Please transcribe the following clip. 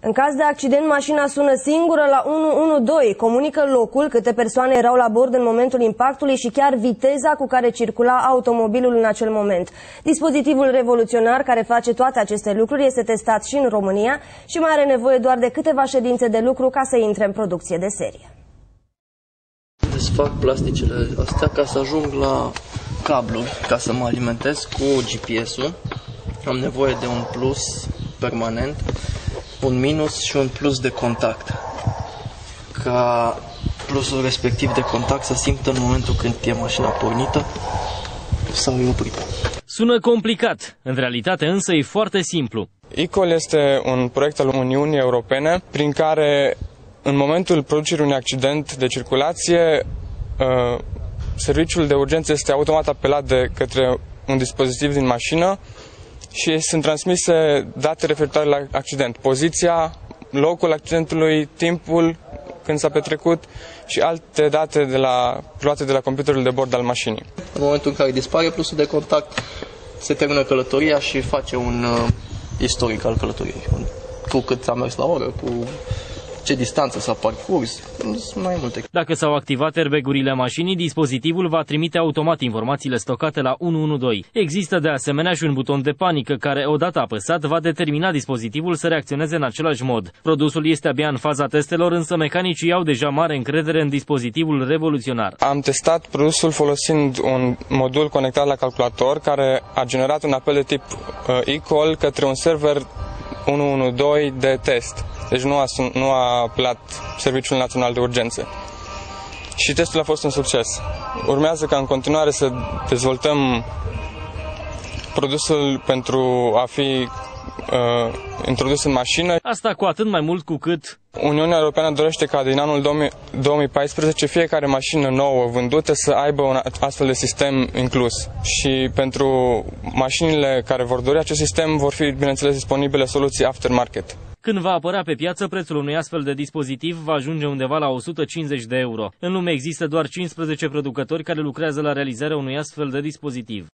În caz de accident, mașina sună singură la 112, comunică locul, câte persoane erau la bord în momentul impactului și chiar viteza cu care circula automobilul în acel moment. Dispozitivul revoluționar care face toate aceste lucruri este testat și în România și mai are nevoie doar de câteva ședințe de lucru ca să intre în producție de serie. Desfac plasticele astea ca să ajung la cabluri, ca să mă alimentez cu GPS-ul. Am nevoie de un plus permanent, un minus și un plus de contact, ca plusul respectiv de contact să simtă în momentul când e mașina pornită sau e oprită. Sună complicat, în realitate însă e foarte simplu. eCall este un proiect al Uniunii Europene prin care în momentul producerii unui accident de circulație serviciul de urgență este automat apelat de către un dispozitiv din mașină și sunt transmise date referitoare la accident, poziția, locul accidentului, timpul când s-a petrecut și alte date luate de la computerul de bord al mașinii. În momentul în care dispare plusul de contact, se termină călătoria și face un istoric al călătoriei, cu cât am mers la oră, cu ce distanță s-a parcurs, sunt mai multe. Dacă s-au activat airbag-urile mașinii, dispozitivul va trimite automat informațiile stocate la 112. Există de asemenea și un buton de panică care, odată apăsat, va determina dispozitivul să reacționeze în același mod. Produsul este abia în faza testelor, însă mecanicii au deja mare încredere în dispozitivul revoluționar. Am testat produsul folosind un modul conectat la calculator care a generat un apel de tip eCall către un server 112 de test. Deci nu a apelat Serviciul Național de Urgențe. Și testul a fost un succes. Urmează ca în continuare să dezvoltăm produsul pentru a fi introdus în mașină. Asta cu atât mai mult cu cât Uniunea Europeană dorește ca din anul 2014 fiecare mașină nouă vândută să aibă un astfel de sistem inclus. Și pentru mașinile care vor dori acest sistem vor fi, bineînțeles, disponibile soluții aftermarket. Când va apărea pe piață, prețul unui astfel de dispozitiv va ajunge undeva la 150 de euro. În lume există doar 15 producători care lucrează la realizarea unui astfel de dispozitiv.